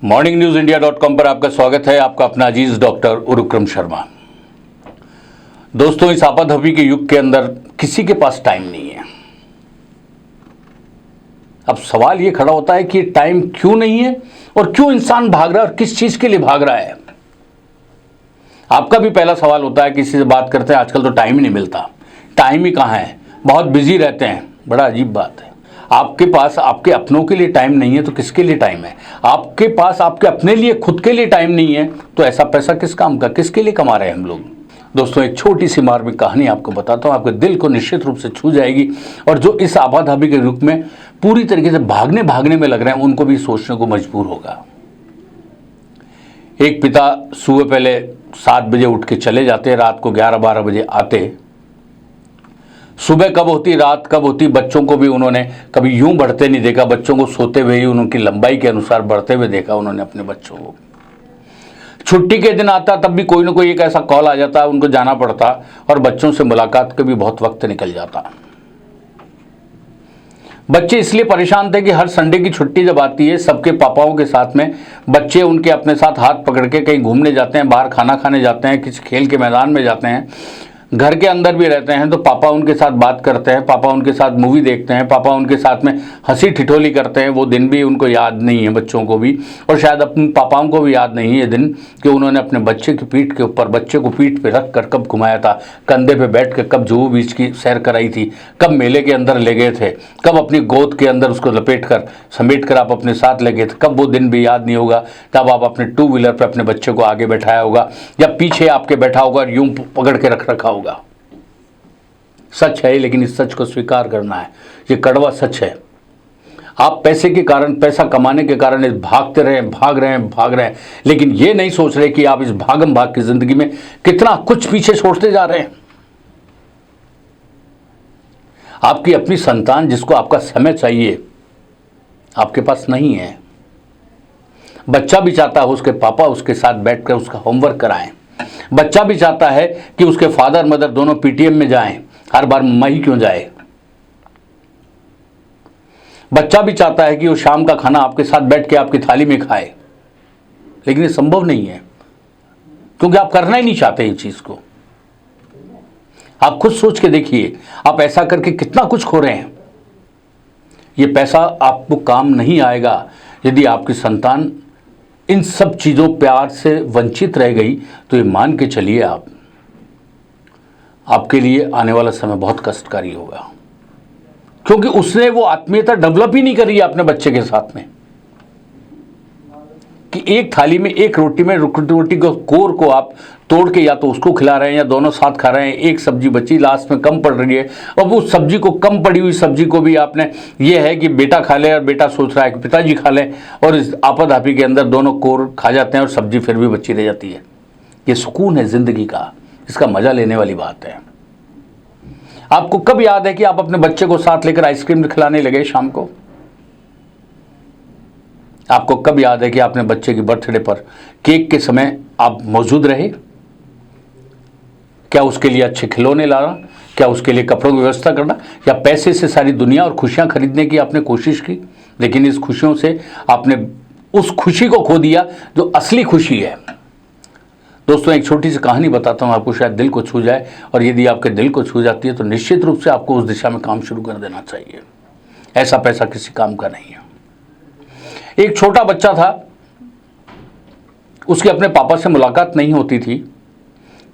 morningnews.india.com पर आपका स्वागत है। आपका अपना अजीज डॉक्टर उरुक्रम शर्मा। दोस्तों, इस आपाधापी के युग के अंदर किसी के पास टाइम नहीं है। अब सवाल ये खड़ा होता है कि टाइम क्यों नहीं है और क्यों इंसान भाग रहा है और किस चीज के लिए भाग रहा है। आपका भी पहला सवाल होता है, किसी से बात करते हैं, आजकल तो टाइम ही नहीं मिलता। टाइम ही कहाँ है, बहुत बिजी रहते हैं। बड़ा अजीब बात है। आपके पास आपके अपनों के लिए टाइम नहीं है तो किसके लिए टाइम है? आपके पास आपके अपने लिए खुद के लिए टाइम नहीं है तो ऐसा पैसा किस काम का, किसके लिए कमा रहे हैं हम लोग? दोस्तों, एक छोटी सी मार्मिक कहानी आपको बताता हूँ, आपके दिल को निश्चित रूप से छू जाएगी। और जो इस आपाधापी के रूप में पूरी तरीके से भागने में लग रहे हैं उनको भी सोचने को मजबूर होगा। एक पिता सुबह पहले 7 बजे उठ के चले जाते, रात को 11-12 बजे आते। सुबह कब होती, रात कब होती, बच्चों को भी उन्होंने कभी यूं बढ़ते नहीं देखा। बच्चों को सोते हुए ही उनकी लंबाई के अनुसार बढ़ते हुए देखा उन्होंने अपने बच्चों को। छुट्टी के दिन आता तब भी कोई ना कोई एक ऐसा कॉल आ जाता, उनको जाना पड़ता और बच्चों से मुलाकात के भी बहुत वक्त निकल जाता। बच्चे इसलिए परेशान थे कि हर संडे की छुट्टी जब आती है, सबके पापाओं के साथ में बच्चे उनके अपने साथ हाथ पकड़ के कहीं घूमने जाते हैं, बाहर खाना खाने जाते हैं, किसी खेल के मैदान में जाते हैं, घर के अंदर भी रहते हैं तो पापा उनके साथ बात करते हैं, पापा उनके साथ मूवी देखते हैं, पापा उनके साथ में हंसी ठिठोली करते हैं। वो दिन भी उनको याद नहीं है, बच्चों को भी, और शायद अपने पापाओं को भी याद नहीं है ये दिन कि उन्होंने अपने बच्चे की पीठ के ऊपर, बच्चे को पीठ पे रख कर कब घुमाया था, कंधे पे बैठ कर कब जुहू बीच की सैर कराई थी, कब मेले के अंदर ले गए थे, कब अपनी गोद के अंदर उसको लपेट कर समेट कर आप अपने साथ ले गए थे। कब वो दिन भी याद नहीं होगा तब आप अपने 2 व्हीलर पर अपने बच्चे को आगे बैठाया होगा या पीछे आपके बैठा होगा और यूं पकड़ के रख रखा होगा। सच है, लेकिन इस सच को स्वीकार करना है। ये कड़वा सच है। आप पैसे के कारण, पैसा कमाने के कारण भागते रहे, भाग रहे हैं, लेकिन ये नहीं सोच रहे कि आप इस भागम भाग की जिंदगी में कितना कुछ पीछे छोड़ते जा रहे हैं। आपकी अपनी संतान जिसको आपका समय चाहिए, आपके पास नहीं है। बच्चा भी चाहता है उसके पापा उसके साथ बैठकर उसका होमवर्क कराएं। बच्चा भी चाहता है कि उसके फादर मदर दोनों पीटीएम में जाएं। हर बार मैं ही क्यों जाए? बच्चा भी चाहता है कि वो शाम का खाना आपके साथ बैठ के आपकी थाली में खाए, लेकिन ये संभव नहीं है क्योंकि आप करना ही नहीं चाहते इस चीज को। आप खुद सोच के देखिए, आप ऐसा करके कितना कुछ खो रहे हैं। ये पैसा आपको काम नहीं आएगा यदि आपकी संतान इन सब चीजों प्यार से वंचित रह गई तो ये मान के चलिए आपके लिए आने वाला समय बहुत कष्टकारी होगा, क्योंकि उसने वो आत्मीयता डेवलप ही नहीं करी है अपने बच्चे के साथ में कि एक थाली में एक रोटी में रोटी को कोर को आप तोड़ के या तो उसको खिला रहे हैं या दोनों साथ खा रहे हैं। एक सब्जी बची, लास्ट में कम पड़ रही है, और वो सब्जी को, कम पड़ी हुई सब्जी को भी आपने, ये है कि बेटा खा ले और बेटा सोच रहा है कि पिताजी खा लें, और इस आपाधापी के अंदर दोनों कोर खा जाते हैं और सब्जी फिर भी बची रह जाती है। ये सुकून है जिंदगी का, इसका मजा लेने वाली बात है। आपको कब याद है कि आप अपने बच्चे को साथ लेकर आइसक्रीम खिलाने लगे शाम को? आपको कब याद है कि आपने बच्चे की बर्थडे पर केक के समय आप मौजूद रहे? क्या उसके लिए अच्छे खिलौने लाना, क्या उसके लिए कपड़ों की व्यवस्था करना, या पैसे से सारी दुनिया और खुशियां खरीदने की आपने कोशिश की, लेकिन इस खुशियों से आपने उस खुशी को खो दिया जो असली खुशी है। दोस्तों, एक छोटी सी कहानी बताता हूं आपको, शायद दिल को छू जाए, और यदि आपके दिल को छू जाती है तो निश्चित रूप से आपको उस दिशा में काम शुरू कर देना चाहिए। ऐसा पैसा किसी काम का नहीं है। एक छोटा बच्चा था, उसके अपने पापा से मुलाकात नहीं होती थी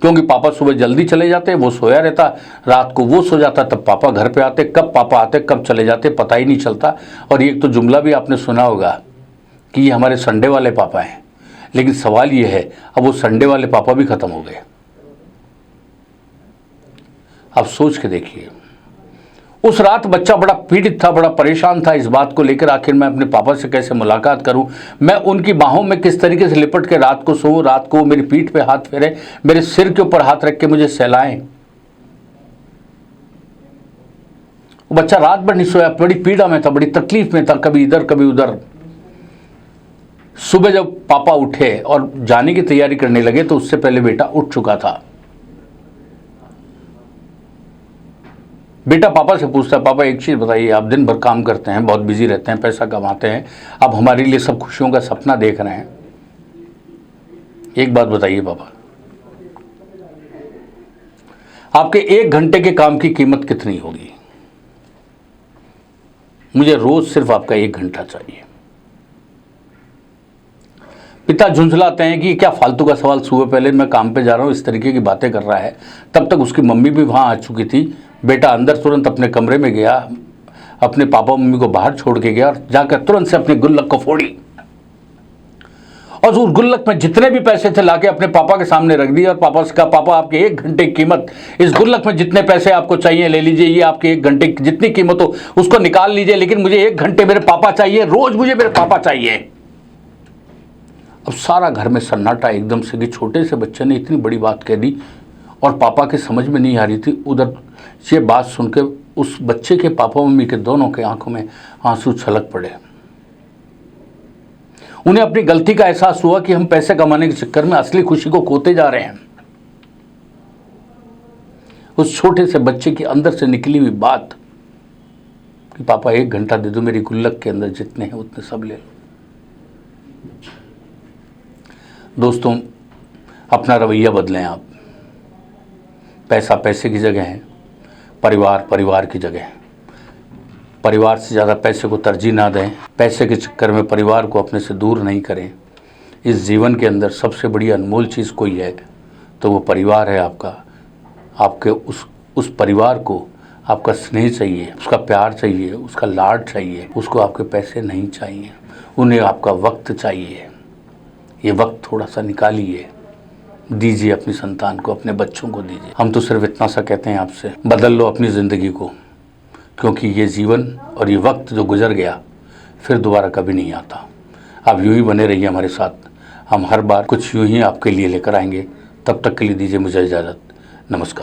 क्योंकि पापा सुबह जल्दी चले जाते, वो सोया रहता, रात को वो सो जाता, तब पापा घर पे आते। कब पापा आते कब चले जाते पता ही नहीं चलता। और एक तो जुमला भी आपने सुना होगा कि ये हमारे संडे वाले पापा हैं, लेकिन सवाल ये है, अब वो संडे वाले पापा भी खत्म हो गए। अब सोच के देखिए, उस रात बच्चा बड़ा पीड़ित था, बड़ा परेशान था इस बात को लेकर, आखिर मैं अपने पापा से कैसे मुलाकात करूं, मैं उनकी बाहों में किस तरीके से लिपट के रात को सोऊं, रात को मेरी पीठ पे हाथ फेरे, मेरे सिर के ऊपर हाथ रख के मुझे सहलाएं। वो बच्चा रात भर नहीं सोया, बड़ी पीड़ा में था, बड़ी तकलीफ में था, कभी इधर कभी उधर। सुबह जब पापा उठे और जाने की तैयारी करने लगे तो उससे पहले बेटा उठ चुका था। बेटा पापा से पूछता है, पापा एक चीज़ बताइए, आप दिन भर काम करते हैं, बहुत बिजी रहते हैं, पैसा कमाते हैं, आप हमारे लिए सब खुशियों का सपना देख रहे हैं, एक बात बताइए पापा, आपके 1 घंटे के काम की कीमत कितनी होगी? मुझे रोज सिर्फ आपका 1 घंटा चाहिए। पिता झुंझलाते हैं कि क्या फालतू का सवाल, सुबह पहले मैं काम पे जा रहा हूँ, इस तरीके की बातें कर रहा है। तब तक उसकी मम्मी भी वहाँ आ चुकी थी। बेटा अंदर तुरंत अपने कमरे में गया, अपने पापा मम्मी को बाहर छोड़ के गया और जाकर तुरंत से अपने गुल्लक को फोड़ी और उस गुल्लक में जितने भी पैसे थे लाके अपने पापा के सामने रख दिए और पापा से कहा, पापा आपके 1 घंटे की कीमत, इस गुल्लक में जितने पैसे आपको चाहिए ले लीजिए, ये आपके 1 घंटे की जितनी कीमत हो उसको निकाल लीजिए, लेकिन मुझे 1 घंटे मेरे पापा चाहिए, रोज मुझे मेरे पापा चाहिए। अब सारा घर में सन्नाटा एकदम से कि छोटे से बच्चे ने इतनी बड़ी बात कह दी और पापा के समझ में नहीं आ रही थी। उधर ये बात सुनकर उस बच्चे के पापा मम्मी के दोनों के आंखों में आंसू छलक पड़े। उन्हें अपनी गलती का एहसास हुआ कि हम पैसे कमाने के चक्कर में असली खुशी को खोते जा रहे हैं। उस छोटे से बच्चे के अंदर से निकली हुई बात कि पापा 1 घंटा दे दो, मेरी गुल्लक के अंदर जितने हैं उतने सब ले लो। दोस्तों, अपना रवैया बदलें आप। पैसा पैसे की जगह है, परिवार परिवार की जगह है। परिवार से ज़्यादा पैसे को तरजीह ना दें। पैसे के चक्कर में परिवार को अपने से दूर नहीं करें। इस जीवन के अंदर सबसे बड़ी अनमोल चीज़ कोई है तो वो परिवार है आपका। आपके उस परिवार को आपका स्नेह चाहिए, उसका प्यार चाहिए, उसका लाड चाहिए, उसको आपके पैसे नहीं चाहिए, उन्हें आपका वक्त चाहिए। ये वक्त थोड़ा सा निकालिए, दीजिए अपनी संतान को, अपने बच्चों को दीजिए। हम तो सिर्फ इतना सा कहते हैं आपसे, बदल लो अपनी ज़िंदगी को, क्योंकि ये जीवन और ये वक्त जो गुजर गया फिर दोबारा कभी नहीं आता। आप यूं ही बने रहिए हमारे साथ, हम हर बार कुछ यूं ही आपके लिए लेकर आएंगे। तब तक के लिए दीजिए मुझे इजाज़त। नमस्कार।